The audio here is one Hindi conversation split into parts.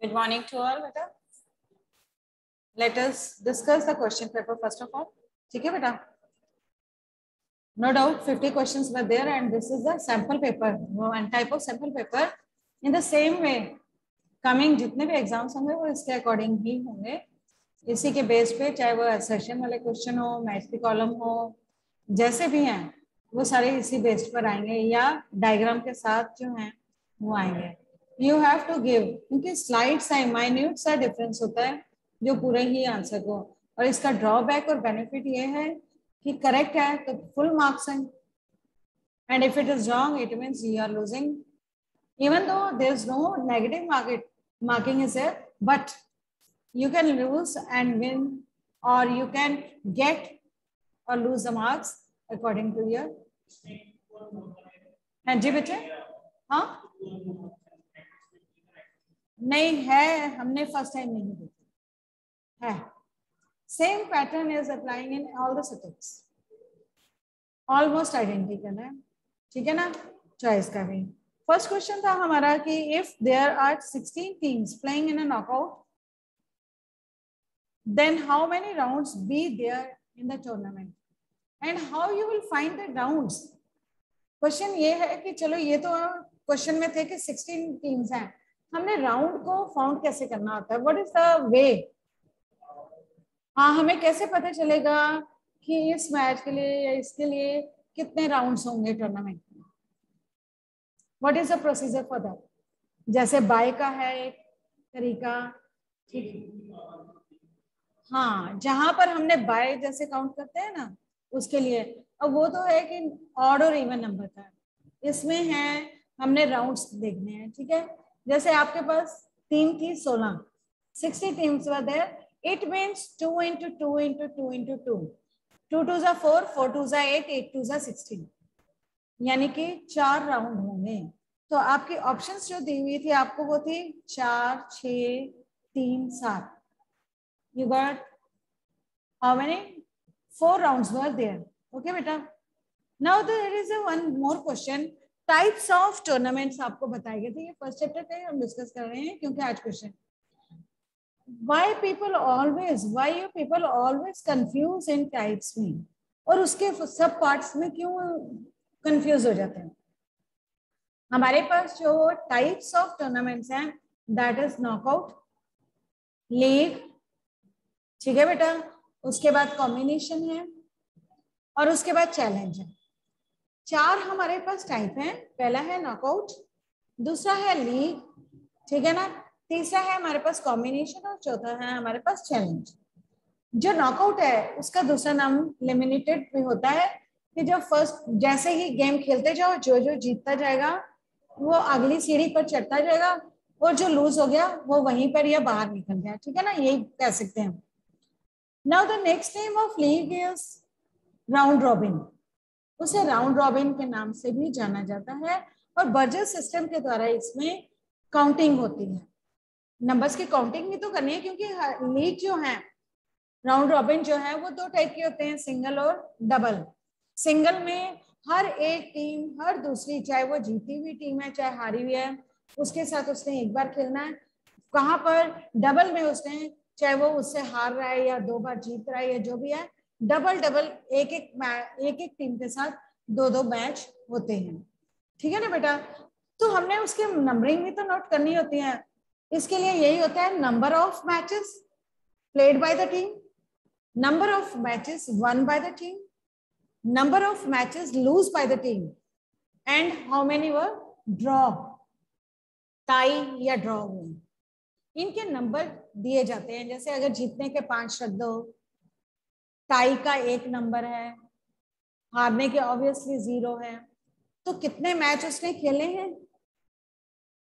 Good morning to all, beta. Let us discuss the question paper first of all. ठीक है बेटा? No doubt 50 questions were there and this is the sample paper, one type of sample paper. In the same way, coming जितने भी एग्जाम्स होंगे वो इसके अकॉर्डिंग ही होंगे. इसी के बेस पे चाहे वो सेशन वाले क्वेश्चन हो, मैथ की कॉलम हो, जैसे भी हैं वो सारे इसी बेस पर आएंगे या डायग्राम के साथ जो हैं वो आएंगे. यू हैव टू गिव, क्योंकि स्लाइड सा माइन्यूट सा डिफरेंस होता है जो पूरे ही आंसर को. और इसका ड्रॉबैक और बेनिफिट ये है कि करेक्ट है तो फुल मार्क्स हैं, and if it is wrong it means you are losing. Even though there is no negative marking is there, but you can lose and win, or you can get or lose the marks according to your. हाँ जी बच्चे, हाँ नहीं है, हमने फर्स्ट टाइम नहीं देखी है. Same pattern is applying in all the subjects, almost identical है. ठीक है ना. चॉइस का भी फर्स्ट क्वेश्चन था हमारा कि if there are 16 teams playing in a knockout, then how many rounds be there in the tournament and how you will find the rounds. Question ये है कि चलो ये तो क्वेश्चन में थे कि 16 टीम्स हैं, हमने राउंड को फाउंड कैसे करना होता है. What is the way. हाँ, हमें कैसे पता चलेगा कि इस मैच के लिए या इसके लिए कितने राउंड्स होंगे टूर्नामेंट में. What is the procedure for that. जैसे बाय का है एक तरीका, ठीक. हाँ, जहां पर हमने बाय जैसे काउंट करते हैं ना उसके लिए. अब वो तो है कि ऑड और इवन नंबर का, इसमें है हमने राउंड्स देखने हैं. ठीक है. जैसे आपके पास टीम थी 16, 60 teams were there. It means 2 into 2 into 2 into 2, 2 2 जा 4, 4 2 जा 8, 8 2 जा 16, यानी कि 4 राउंड होंगे. तो आपकी ऑप्शंस जो दी हुई थी आपको वो थी 4, 6, 3, 7. You got how many? 4 rounds were there. Okay beta. Now there is a one more question. Types of tournaments आपको बताए गए थे. ये फर्स्ट चैप्टर पे हम डिस्कस कर रहे हैं क्योंकि आज question. Why you people always confuse in types में, और उसके सब पार्ट्स में क्यों कंफ्यूज हो जाते हैं. हमारे पास जो टाइप्स ऑफ टूर्नामेंट्स हैं दैट इज नॉकआउट, लीग, ठीक है बेटा. उसके बाद कॉम्बिनेशन है और उसके बाद चैलेंज है. 4 हमारे पास टाइप हैं. पहला है नॉकआउट, दूसरा है लीग, ठीक है ना, तीसरा है हमारे पास कॉम्बिनेशन और चौथा है हमारे पास चैलेंज. जो नॉकआउट है उसका दूसरा नाम लिमिटेड भी होता है कि जो फर्स्ट जैसे ही गेम खेलते जाओ जो जो जीतता जाएगा वो अगली सीढ़ी पर चढ़ता जाएगा, और जो लूज हो गया वो वहीं पर या बाहर निकल गया. ठीक है ना, यही कह सकते हैं. Now the next name of league is round robin. उसे राउंड रॉबिन के नाम से भी जाना जाता है, और बर्जर सिस्टम के द्वारा इसमें काउंटिंग होती है. नंबर्स की काउंटिंग भी तो करनी है क्योंकि लीग जो है, राउंड रॉबिन जो है वो 2 टाइप के होते हैं, सिंगल और डबल. सिंगल में हर एक टीम हर दूसरी, चाहे वो जीती हुई टीम है चाहे हारी हुई है, उसके साथ उसने एक बार खेलना है. कहाँ पर डबल में उसने, चाहे वो उससे हार रहा है या 2 बार जीत रहा है या जो भी है, डबल एक एक टीम के साथ 2 मैच होते हैं. ठीक है ना बेटा. तो हमने उसके नंबरिंग भी तो नोट करनी होती है. इसके लिए यही होता है number of matches played by the team, number of matches won by the team, number of matches lose by the team, and how many were draw, tie या ड्रॉ हुए. इनके नंबर दिए जाते हैं. जैसे अगर जीतने के 5 रख दो, टाई का 1 नंबर है, हारने के ऑब्वियसली 0 है. तो कितने मैच उसने खेले हैं,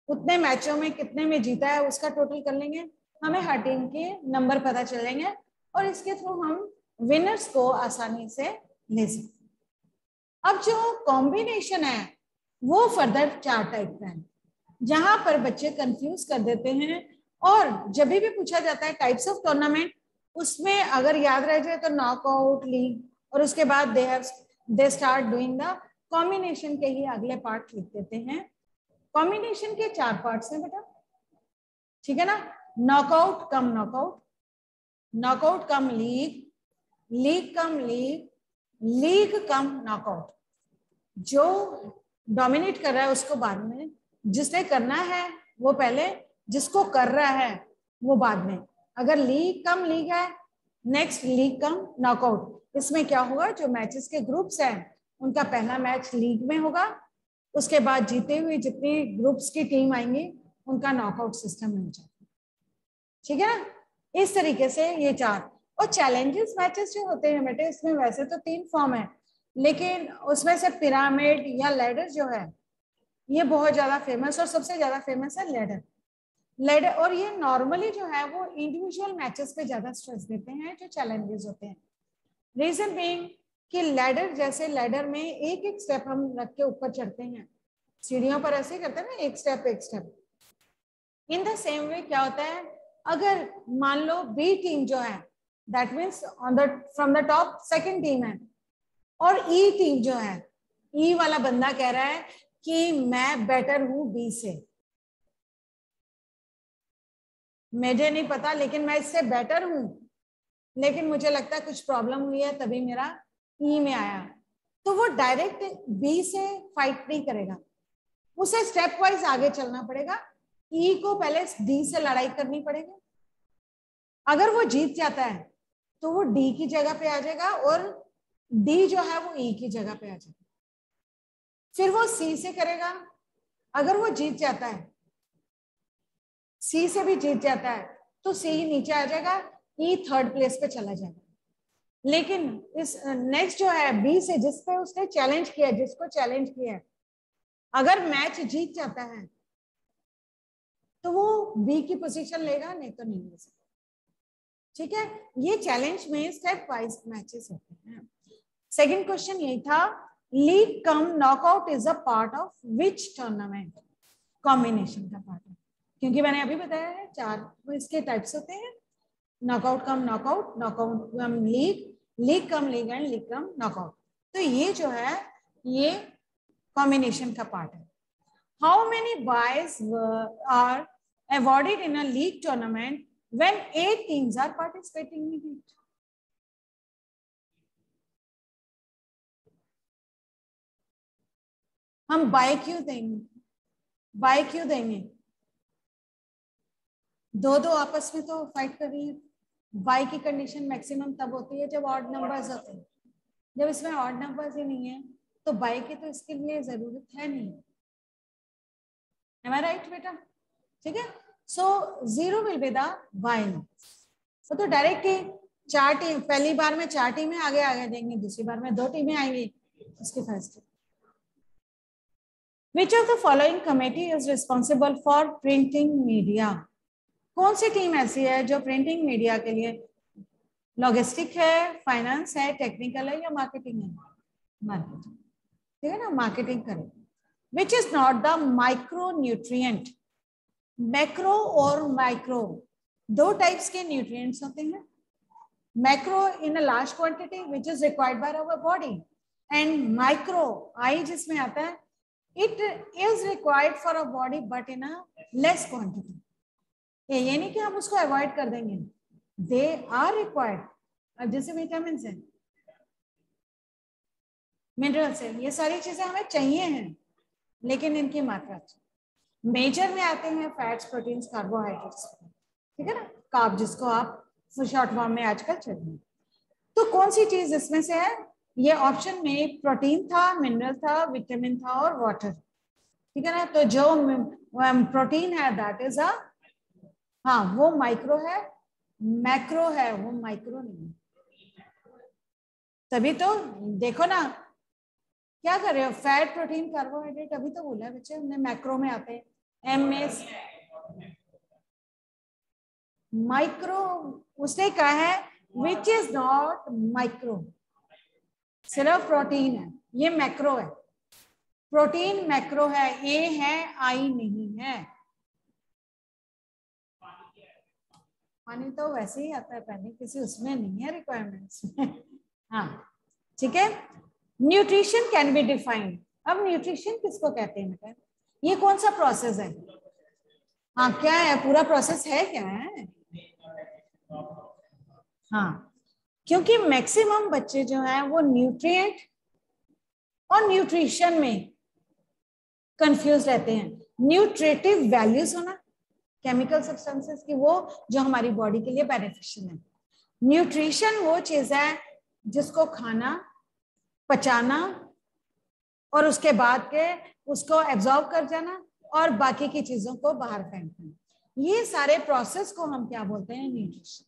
उतने मैचों में कितने में जीता है उसका टोटल कर लेंगे, हमें हर टीम के नंबर पता चलेंगे, और इसके थ्रू हम विनर्स को आसानी से ले सकते हैं. अब जो कॉम्बिनेशन है वो फर्दर 4 टाइप का है, जहां पर बच्चे कंफ्यूज कर देते हैं. और जब भी पूछा जाता है टाइप्स ऑफ टूर्नामेंट, उसमें अगर याद रह जाए तो नॉकआउट, लीग, और उसके बाद they start doing the combination के ही अगले पार्ट लिख देते हैं. कॉम्बिनेशन के 4 पार्ट्स हैं बेटा. ठीक है ना। Knockout cum knockout, knockout cum league, league cum league, league cum knockout. जो डोमिनेट कर रहा है उसको बाद में, जिसने करना है वो पहले, जिसको कर रहा है वो बाद में। अगर लीग कम लीग है, नेक्स्ट लीग कम नॉकआउट। इसमें क्या होगा, जो मैचेस के ग्रुप्स हैं उनका पहला मैच लीग में होगा, उसके बाद जीते हुए जितनी ग्रुप्स की टीम आएंगी उनका नॉकआउट सिस्टम में हो जाएगा। ठीक है ना। इस तरीके से ये 4। और चैलेंजेस मैचेस जो होते हैं बेटे, इसमें वैसे तो 3 फॉर्म है, लेकिन उसमें से पिरामिड या लैडर जो है ये बहुत ज्यादा फेमस, और सबसे ज्यादा फेमस है लैडर। लैडर, और ये नॉर्मली जो है वो इंडिविजुअल मैचेस पे ज्यादा स्ट्रेस देते हैं जो चैलेंजेस होते हैं। रीजन बीइंग कि लैडर, जैसे लैडर में एक एक स्टेप हम रख के ऊपर चढ़ते हैं, सीढ़ियों पर ऐसे करते हैं ना, एक स्टेप एक step. In the same way क्या होता है, अगर मान लो बी टीम जो है, that means on the from the top second team है, और ई टीम जो है, ई वाला बंदा कह रहा है कि मैं बेटर हूं बी से, मुझे नहीं पता लेकिन मैं इससे बेटर हूं, लेकिन मुझे लगता है कुछ प्रॉब्लम हुई है तभी मेरा ई में आया, तो वो डायरेक्ट बी से फाइट नहीं करेगा, उसे स्टेप वाइज आगे चलना पड़ेगा। ई को पहले डी से लड़ाई करनी पड़ेगी। अगर वो जीत जाता है तो वो डी की जगह पे आ जाएगा, और डी जो है वो ई की जगह पे आ जाएगा। फिर वो सी से करेगा, अगर वो जीत जाता है, सी से भी जीत जाता है, तो सी नीचे आ जाएगा, ई थर्ड प्लेस पे चला जाएगा। लेकिन इस नेक्स्ट जो है बी से, जिस पे उसने चैलेंज किया, जिसको चैलेंज किया, अगर मैच जीत जाता है तो वो बी की पोजीशन लेगा, नहीं तो नहीं ले सकता। ठीक है, ये चैलेंज में स्टेप वाइज मैचेस होते हैं। सेकंड क्वेश्चन यही था, league cum knockout is a part of which tournament, combination का पार्ट है, क्योंकि मैंने अभी बताया है 4 इसके टाइप्स होते हैं, knockout cum knockout, knockout cum league, league cum league and league cum knockout. तो ये जो है ये कॉम्बिनेशन का पार्ट है। How many byes are awarded in a league tournament when 8 teams are participating in it? हम बाय क्यों देंगे, बाय क्यों देंगे, दो दो आपस में तो फाइट कर रही है। बाय की कंडीशन मैक्सिमम तब होती है जब ऑड नंबर्स होते हैं, जब इसमें ऑड नंबर्स ही नहीं है तो बाय की तो इसके लिए जरूरत है नहीं। Am I right बेटा? ठीक है, सो 0 विल बी द बाय। तो डायरेक्ट ही 4 टीम, पहली बार में 4 टीमें आगे आगे देंगे, दूसरी बार में 2 टीमें आएंगी, उसके first. Which of the following committee is responsible for printing media? कौन सी टीम ऐसी है जो प्रिंटिंग मीडिया के लिए, लॉजिस्टिक है, फाइनेंस है, टेक्निकल है, या मार्केटिंग है? मार्केटिंग, ठीक है ना, मार्केटिंग करें। Which is not the micronutrient? Macro और माइक्रो, 2 टाइप्स के न्यूट्रिएंट्स होते हैं। Macro in a large quantity which is required by our body, and micro आई जिसमें आता है, it is required for a body but in a less quantity. ये नहीं कि हम उसको अवॉइड कर देंगे, दे आर रिक्वायर्ड। अब जैसे विटामिन है, मिनरल्स है, ये सारी चीजें हमें चाहिए हैं, लेकिन इनकी मात्रा मेजर में आते हैं फैट्स, प्रोटीन्स, कार्बोहाइड्रेट्स, ठीक है ना, कार्ब जिसको आप शॉर्ट फॉर्म में आजकल चलिए। तो कौन सी चीज इसमें से है, ये ऑप्शन में प्रोटीन था, मिनरल था, विटामिन था और वाटर, ठीक है ना। तो जो प्रोटीन है दैट इज अ, हाँ वो माइक्रो है, मैक्रो है वो माइक्रो नहीं। तभी तो देखो ना, क्या कर रहे हो, फैट, प्रोटीन, कार्बोहाइड्रेट, अभी तो बोला है बच्चे हमने, मैक्रो में आते हैं। एम में माइक्रो उसने कहा है विच इज नॉट माइक्रो, सिर्फ प्रोटीन है, ये मैक्रो है। प्रोटीन मैक्रो है, ए है, आई नहीं है। पानी तो वैसे ही आता है, पहले किसी उसमें नहीं है रिक्वायरमेंट्स हाँ ठीक है। न्यूट्रिशन कैन बी डिफाइंड, अब न्यूट्रिशन किसको कहते हैं बेटा, ये कौन सा प्रोसेस है, हाँ क्या है, पूरा प्रोसेस है क्या है? हाँ, क्योंकि मैक्सिमम बच्चे जो हैं वो न्यूट्रिएंट और न्यूट्रिशन में कंफ्यूज रहते हैं। न्यूट्रिटिव वैल्यूज होना, केमिकल सब्सटेंसेस की, वो जो हमारी बॉडी के लिए बेनिफिशियल है। न्यूट्रिशन वो चीज है जिसको खाना, पचाना और उसके बाद के उसको एब्जॉर्ब कर जाना और बाकी की चीजों को बाहर फेंकना, ये सारे प्रोसेस को हम क्या बोलते हैं? न्यूट्रिशन।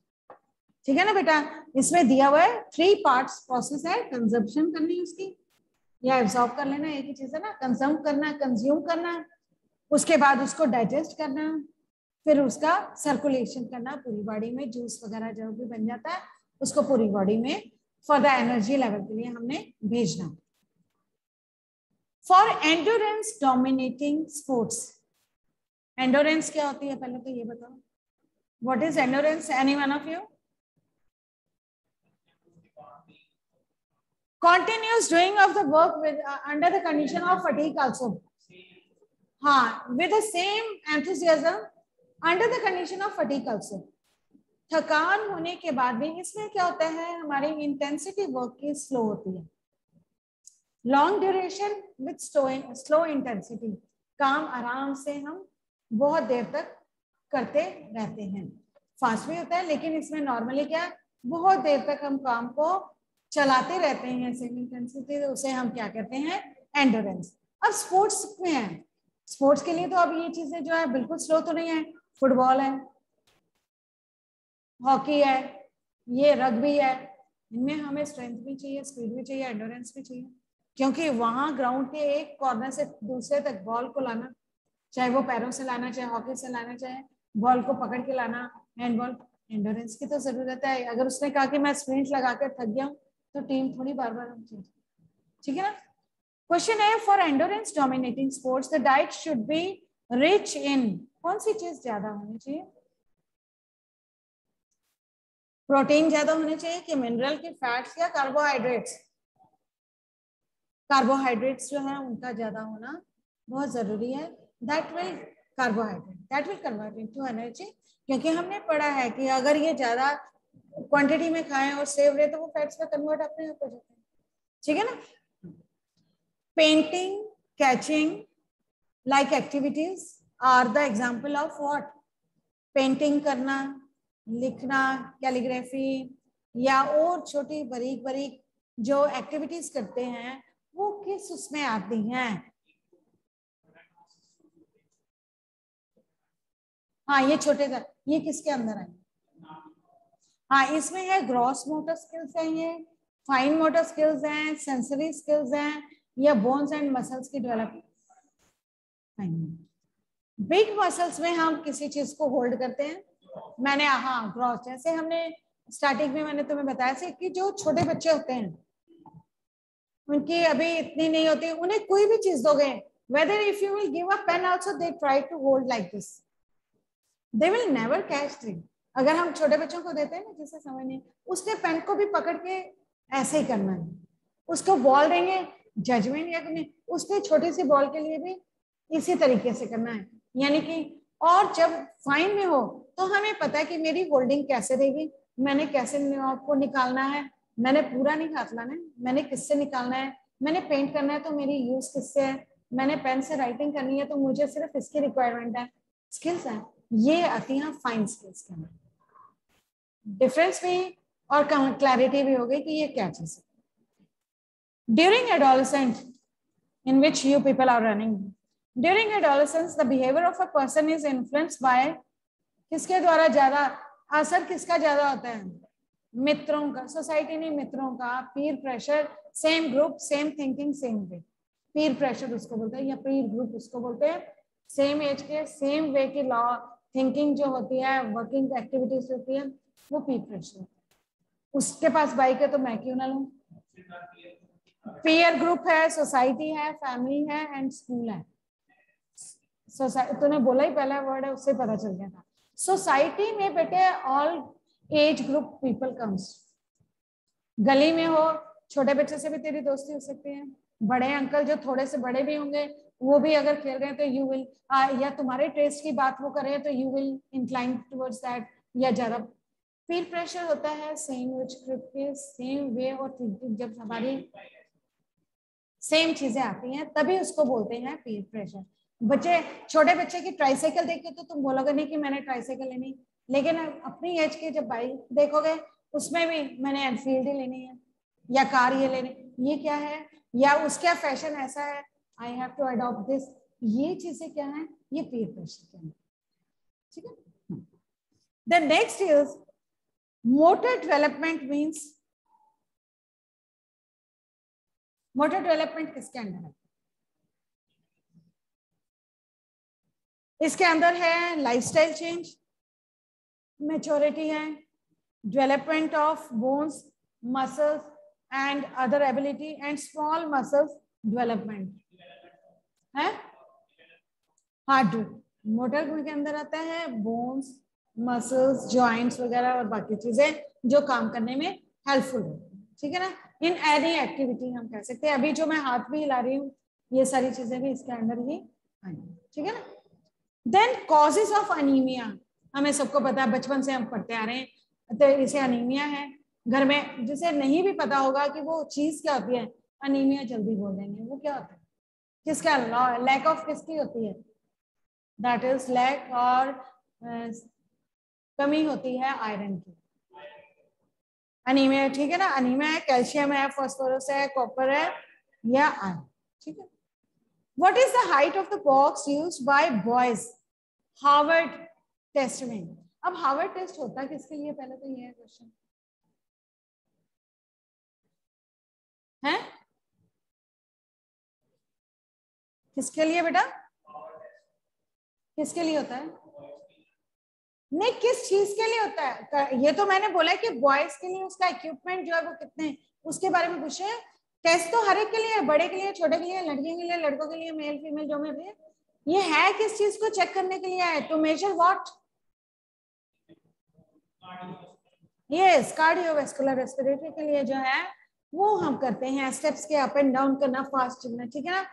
ठीक है ना बेटा? इसमें दिया हुआ है 3 पार्ट्स प्रोसेस है। कंजप्शन करनी उसकी, या एब्जॉर्ब कर लेना, एक ही चीज है ना, कंज्यूम करना, कंज्यूम करना, उसके बाद उसको डाइजेस्ट करना, फिर उसका सर्कुलेशन करना पूरी बॉडी में, जूस वगैरह जो भी बन जाता है उसको पूरी बॉडी में फॉर द एनर्जी लेवल के लिए हमने भेजना। For endurance dominating sports, endurance क्या होती है पहले तो ये बताओ, what is endurance? Any one of you? Continuous doing of the work with under the condition of fatigue also. हाँ, with the same enthusiasm under the condition of fatigue also. थकान होने के बाद भी इसमें क्या होता है, हमारी इंटेंसिटी वर्क की स्लो होती है। Long duration with slow intensity, काम आराम से हम बहुत देर तक करते रहते हैं। फास्ट भी होता है लेकिन इसमें नॉर्मली क्या, बहुत देर तक हम काम को चलाते रहते हैं सेम इंटेंसिटी, उसे हम क्या कहते हैं? एंड्योरेंस। अब स्पोर्ट्स में है, स्पोर्ट्स के लिए तो अब ये चीजें जो है बिल्कुल स्लो तो नहीं है, फुटबॉल है, हॉकी है, ये रग्बी है, इनमें हमें स्ट्रेंथ भी चाहिए, स्पीड भी चाहिए, एंड्योरेंस भी चाहिए, क्योंकि वहां ग्राउंड के एक कॉर्नर से दूसरे तक बॉल को लाना, चाहे वो पैरों से लाना, चाहे हॉकी से लाना, चाहे बॉल को पकड़ के लाना, हैंडबॉल, एंड्योरेंस की तो जरूरत है। अगर उसने कहा कि मैं स्प्रिंट लगा कर थक गया हूँ तो टीम थोड़ी बार बार हम चेंज, ठीक है ना? क्वेश्चन है, for endurance dominating sports the diet should be rich in, कौन सी चीज ज्यादा होनी चाहिए? प्रोटीन ज्यादा होने चाहिए कि मिनरल की, फैट्स या कार्बोहाइड्रेट्स? कार्बोहाइड्रेट्स जो है उनका ज्यादा होना बहुत जरूरी है। That will carbohydrate, that will convert into energy, क्योंकि हमने पढ़ा है कि अगर ये ज्यादा क्वांटिटी में खाएं और सेव रहे तो वो फैट्स में कन्वर्ट अपने आप हो जाते हैं, ठीक है ना? Painting, catching like activities are the example of what? Painting करना, लिखना, कैलीग्राफी या और छोटी बारीक बारीक जो एक्टिविटीज करते हैं वो किस उसमें आती हैं? हाँ, ये छोटे सा, ये किसके अंदर है? हाँ, इसमें है ग्रॉस मोटर स्किल्स है, ये फाइन मोटर स्किल्स हैं, सेंसरी स्किल्स हैं, या बोन्स एंड मसल्स की डेवलपमेंट। बिग मसल्स में हम किसी चीज को होल्ड करते हैं, मैंने, हाँ ग्रॉस, जैसे हमने स्टार्टिंग में मैंने तुम्हें बताया था कि जो छोटे बच्चे होते हैं उनकी अभी इतनी नहीं होती, उन्हें कोई भी चीज दोगे, whether if you will give a pen also they try to hold like this, they will never catch it। अगर हम छोटे बच्चों को देते हैं ना, जिसे समझ नहीं, उसने पेन को भी पकड़ के ऐसे ही करना है, उसको बॉल देंगे, जजमेंट या नहीं, उसने छोटी सी बॉल के लिए भी इसी तरीके से करना है, यानी कि, और जब फाइन में हो तो हमें पता है कि मेरी होल्डिंग कैसे रहेगी, मैंने कैसे आपको निकालना है, मैंने पूरा नहीं हाथ लाना है, मैंने किससे निकालना है, मैंने पेंट करना है तो मेरी यूज किससे है, मैंने पेन से राइटिंग करनी है तो मुझे सिर्फ इसकी रिक्वायरमेंट है, स्किल्स है, ये आती हैं फाइन स्किल्स के अंदर। डिफरेंस भी और क्लैरिटी भी हो गई कि ये क्या चीज है। During adolescent in which you people are running, during adolescence the behavior of a person is influenced by, किसके द्वारा ज्यादा असर किसका ज्यादा होता है? मित्रों का, सोसाइटी नहीं, मित्रों का, पीर pressure, same group same thinking same way, पीर प्रेशर उसको बोलते हैं, या पीर ग्रुप उसको बोलते हैं, सेम एज के सेम वे की लॉ थिंकिंग जो होती है, वर्किंग एक्टिविटीज होती है, वो पीर प्रेशर। उसके पास बाइक है तो मैं क्यों ना लूं? पीयर ग्रुप है, सोसाइटी है, फैमिली है एंड स्कूल है। सोसाइटी तूने बोला ही पहला वर्ड है, उससे पता चल गया था। सोसाइटी में बेटे all age group people comes, गली में हो छोटे बच्चे से भी तेरी दोस्ती हो सकती है, बड़े अंकल जो थोड़े से बड़े भी होंगे वो भी अगर खेल रहे हैं तो यू विल, या तुम्हारे टेस्ट की बात वो कर रहे हैं तो you will incline towards that, या ज्यादा। पीर प्रेशर होता है सेम एज ग्रुप के सेम वे और थिंकिंग, जब हमारी सेम चीजें आती हैं तभी उसको बोलते हैं पीर प्रेशर। बच्चे, छोटे बच्चे की ट्राईसाइकिल देखे तो तुम बोलोगे नहीं कि मैंने ट्राईसाइकिल लेनी, लेकिन अपनी एज के जब बाइक देखोगे उसमें भी मैंने एनफील्ड ही लेनी है या कार ये लेनी, ये क्या है, या उसका फैशन ऐसा है, I have to adopt this, ये चीजें क्या है, ये पीर प्रेशर के अंदर। ठीक है। The next is motor development. Means motor development किसके अंदर है? इसके अंदर है लाइफस्टाइल चेंज, मैच्योरिटी है, development of bones, muscles and other ability, and small muscles development है। हार्ट मोटर के अंदर आता है बोन्स, मसल्स, जॉइंट्स वगैरह और बाकी चीजें जो काम करने में हेल्पफुल है। ठीक है ना, इन एनी एक्टिविटी हम कह सकते हैं। अभी जो मैं हाथ भी हिला रही हूँ ये सारी चीजें भी इसके अंदर ही आएंगी। ठीक है ना। देन कॉजेज ऑफ अनीमिया, हमें सबको पता है, बचपन से हम पढ़ते आ रहे हैं, तो इसे अनीमिया है। घर में जिसे नहीं भी पता होगा कि वो चीज क्या होती है, अनीमिया जल्दी बोल देंगे। वो क्या होता है, किसका, लैक ऑफ किसकी होती है, दैट इज लैक और कमी होती है आयरन की, अनीमिया। ठीक है ना, अनीमिया है, कैल्शियम है, फास्फोरस है, कॉपर है या आयरन। ठीक है। What is the height of the box used by boys Harvard test में? अब हार्वर्ड टेस्ट होता है किसके लिए, पहले तो ये है क्वेश्चन है, किसके लिए बेटा, किसके लिए होता है? नहीं, किस चीज के लिए होता है? ये तो मैंने बोला कि बॉयज के लिए उसका इक्विपमेंट जो है वो कितने, उसके बारे में पूछे। टेस्ट तो हर एक के लिए है, बड़े के लिए, छोटे के लिए, लड़कियों के लिए, लड़कों के लिए, मेल फीमेल जो में भी। ये है किस चीज को चेक करने के लिए है, to measure what? Yes, cardiovascular respiratory के लिए जो है वो हम करते हैं, स्टेप्स के अप एंड डाउन करना, फास्ट चलना। ठीक है ना।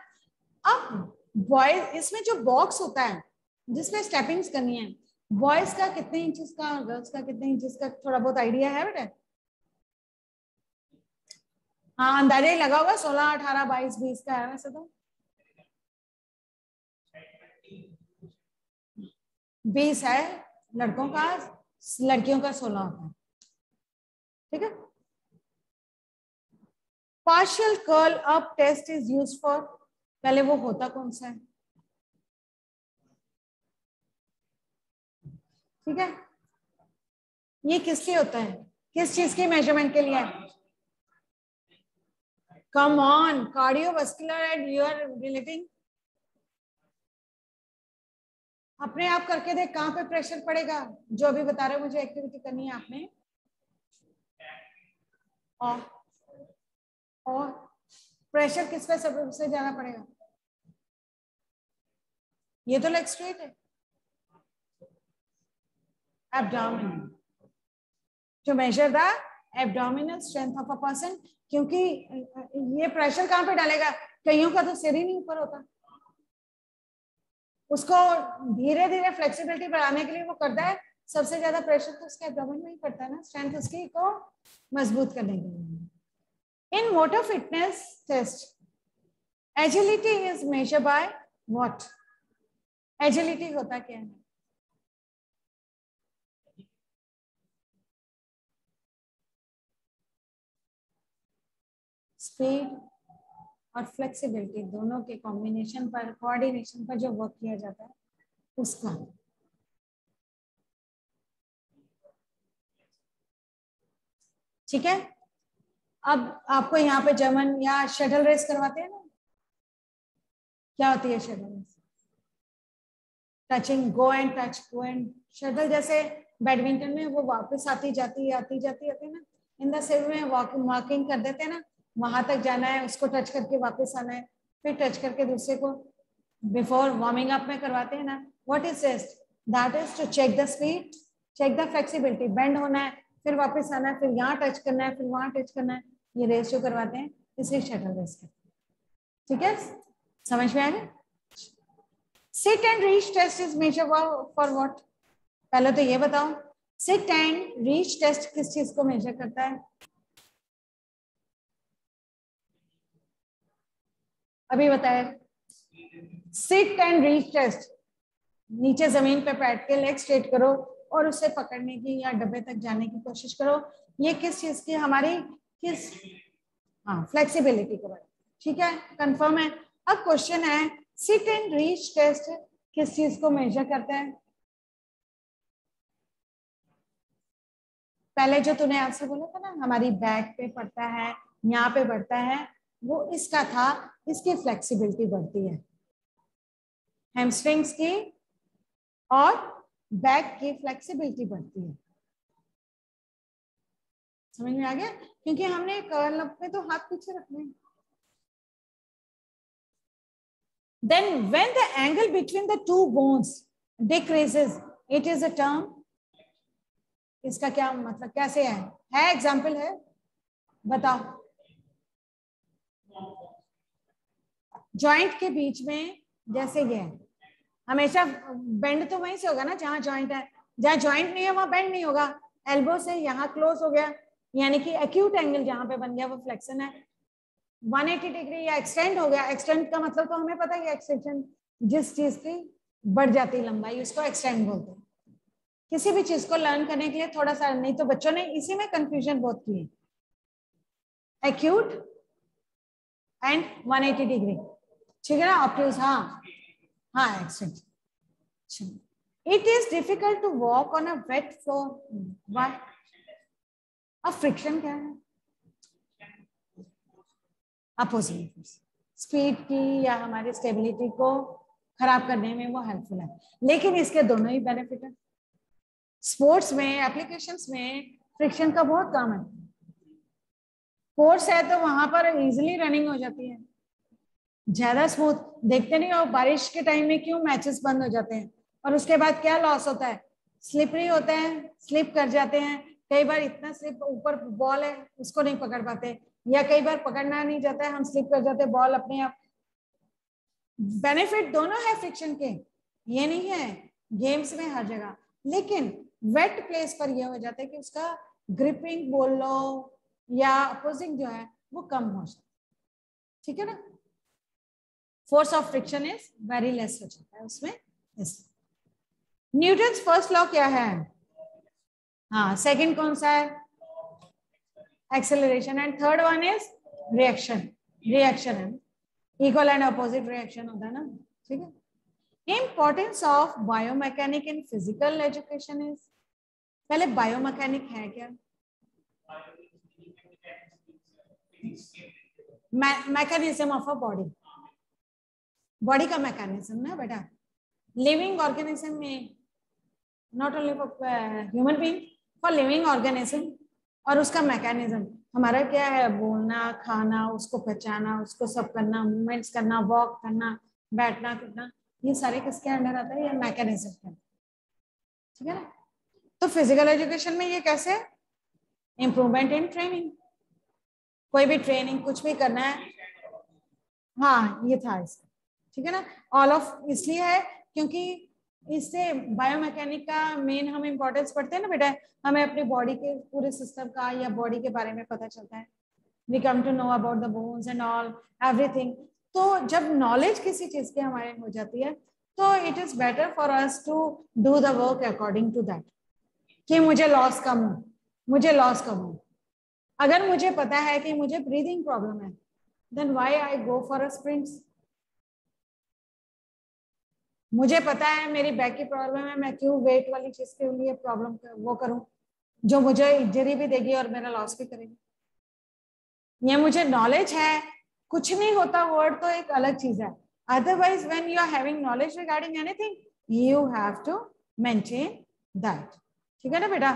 अब बॉयज, इसमें जो बॉक्स होता है जिसमें स्टेपिंग्स करनी है, बॉयज का कितने इंचेस का, गर्ल्स का कितने इंचेस का, थोड़ा बहुत आइडिया है बेटा? हाँ, अंदाजा ही लगा होगा, 16, 18, 22, 20 का है वैसे तो। 20 है लड़कों का, लड़कियों का 16 होता है। ठीक है। Partial curl up test is used for, पहले वो होता कौन सा है? ठीक है, ये किस लिए होता है, किस चीज की मेजरमेंट के लिए? Come on, cardiovascular and you are relating, अपने आप करके देख कहां पे प्रेशर पड़ेगा, जो अभी बता रहे हो मुझे एक्टिविटी करनी है आपने। और प्रेशर किस पे सबसे ज्यादा पड़ेगा? ये तो लेग स्ट्रेट है, abdomen, to measure the abdominal strength of a person. क्योंकि ये प्रेशर कहां पे डालेगा, कईयों का तो सिर ही नहीं ऊपर होता, उसको धीरे धीरे फ्लेक्सिबिलिटी बढ़ाने के लिए वो करता है, सबसे ज्यादा प्रेशर तो उसके एब्डोमेन में ही पड़ता है ना, स्ट्रेंथ उसकी को मजबूत करने के लिए। In motor fitness test agility is measure by what? Agility होता क्या है? स्पीड और फ्लेक्सिबिलिटी दोनों के कॉम्बिनेशन पर, कोऑर्डिनेशन पर जो वर्क किया जाता है उसका। ठीक है। अब आपको यहाँ पे जर्मन या शटल रेस करवाते हैं ना, क्या होती है shuttle race? Touching, go and touch, go and shuttle, जैसे बैडमिंटन में वो वापस आती जाती आती जाती आती ना, इन द सेम में वॉकिंग कर देते हैं ना, वहां तक जाना है, उसको टच करके वापस आना है, फिर टच करके दूसरे को बिफोर वार्मिंग अप में करवाते हैं ना। What is this? That is to check the speed, check the flexibility, bend होना है, फिर वापस आना है, फिर यहाँ टच करना है, फिर वहां टच करना है, ये रेस जो करवाते हैं इसे शटल रेस करते हैं। ठीक है, समझ में आ गया? Sit and reach test is measure for what? पहले तो ये बताओ, सिट एंड रीच टेस्ट किस चीज को मेजर करता है? अभी बताए। सिट एंड रीच टेस्ट, नीचे जमीन पे बैठ के लेग स्ट्रेट करो और उसे पकड़ने की या डब्बे तक जाने की कोशिश करो। ये किस चीज की, हमारी किस, हाँ, फ्लेक्सिबिलिटी के बारे में। ठीक है, कंफर्म है। अब क्वेश्चन है, सिट एंड रीच टेस्ट किस चीज को मेजर करता है? पहले जो तूने आंसर बोला था ना, हमारी बैक पे पड़ता है, यहाँ पे बढ़ता है, वो इसका था, इसकी फ्लेक्सिबिलिटी बढ़ती है, हैमस्ट्रिंग्स की और बैक की फ्लेक्सिबिलिटी बढ़ती है। समझ में आ गया? क्योंकि हमने कर्ल अप में तो हाथ पीछे रखने हैं। Then when the angle between the two bones decreases, it is a term. इसका क्या मतलब, कैसे है एग्जाम्पल है, बताओ। जॉइंट के बीच में जैसे ये है, हमेशा बेंड तो वहीं से होगा ना जहां जॉइंट है, जहां जॉइंट नहीं है वहां बेंड नहीं होगा। एल्बो से यहाँ क्लोज हो गया, यानी कि एक्यूट एंगल जहां पे बन गया वो फ्लेक्शन है। 180 डिग्री या एक्सटेंड हो गया, एक्सटेंड का मतलब तो हमें पता ही है, एक्सटेंशन जिस चीज की बढ़ जाती है लंबाई उसको एक्सटेंड बोलते हैं। किसी भी चीज को लर्न करने के लिए थोड़ा सा, नहीं तो बच्चों ने इसी में कंफ्यूजन बहुत की है, एक्यूट एंड 180 डिग्री, ठीक है ना, ऑब्ट्यूज, हाँ हाँ, extend. It is difficult to walk on a wet floor, why? अब फ्रिक्शन क्या है? अपोजिंग फोर्स, स्पीड की या हमारी स्टेबिलिटी को खराब करने में वो हेल्पफुल है, लेकिन इसके दोनों ही बेनिफिट है। स्पोर्ट्स में, एप्लीकेशंस में फ्रिक्शन का बहुत काम है। फोर्स है तो वहां पर इजीली रनिंग हो जाती है, ज्यादा स्मूथ। देखते नहीं हो बारिश के टाइम में क्यों मैचेस बंद हो जाते हैं, और उसके बाद क्या लॉस होता है? स्लिपरी होता है, स्लिप कर जाते हैं, कई बार इतना स्लिप, ऊपर बॉल है उसको नहीं पकड़ पाते, या कई बार पकड़ना नहीं जाता है, हम स्लिप कर जाते हैं, बॉल अपने आप। बेनिफिट दोनों है फ्रिक्शन के, ये नहीं है गेम्स में हर जगह, लेकिन वेट प्लेस पर यह हो जाता है कि उसका ग्रिपिंग बोल लो या अपोजिंग जो है वो कम हो जाता है, ठीक है ना। Force of friction is very less हो जाता है उसमें। न्यूटन्स फर्स्ट लॉ क्या है? हाँ, सेकंड कौन सा है? Acceleration, and third one is reaction. Reaction है, इक्वल एंड अपोजिट रिएक्शन होता है ना, ठीक है। Importance of biomechanic in physical education is, पहले बायोमैकेनिक है क्या? Mechanism of a body, body का मैकेनिज्म ना बेटा, लिविंग ऑर्गेनिज्म में, not only for human being, for living organism, और उसका मैकेनिज्म हमारा क्या है? बोलना, खाना, उसको पहचाना, उसको सब करना, मूवमेंट्स करना, वॉक करना, बैठना, करना, ये सारे किसके अंडर आता है? ये मैकेनिज्म के अंदर, ठीक है ना। तो फिजिकल एजुकेशन में ये कैसे? इम्प्रूवमेंट इन ट्रेनिंग, कोई भी ट्रेनिंग कुछ भी करना है, हाँ ये था इसका, ठीक है ना। ऑल ऑफ इसलिए है क्योंकि इससे बायोमैकेनिक का मेन हम इम्पोर्टेंस पढ़ते हैं ना बेटा, हमें अपनी बॉडी के पूरे सिस्टम का या बॉडी के बारे में पता चलता है, we come to know about the bones and all everything. तो जब नॉलेज किसी चीज की हमारे हो जाती है तो it is better for us to do the work according to that, कि मुझे लॉस कम हो, मुझे लॉस कम हो। अगर मुझे पता है कि मुझे ब्रीदिंग प्रॉब्लम है, then why I go for a sprints. मुझे पता है मेरी बैक की प्रॉब्लम है, मैं क्यों वेट वाली चीज के लिए प्रॉब्लम वो करूं जो मुझे इंजरी भी देगी और मेरा लॉस भी करेगी। ये मुझे नॉलेज है, कुछ नहीं होता वर्ड तो एक अलग चीज है, otherwise when you are having knowledge regarding anything you have to maintain that, ठीक है ना बेटा।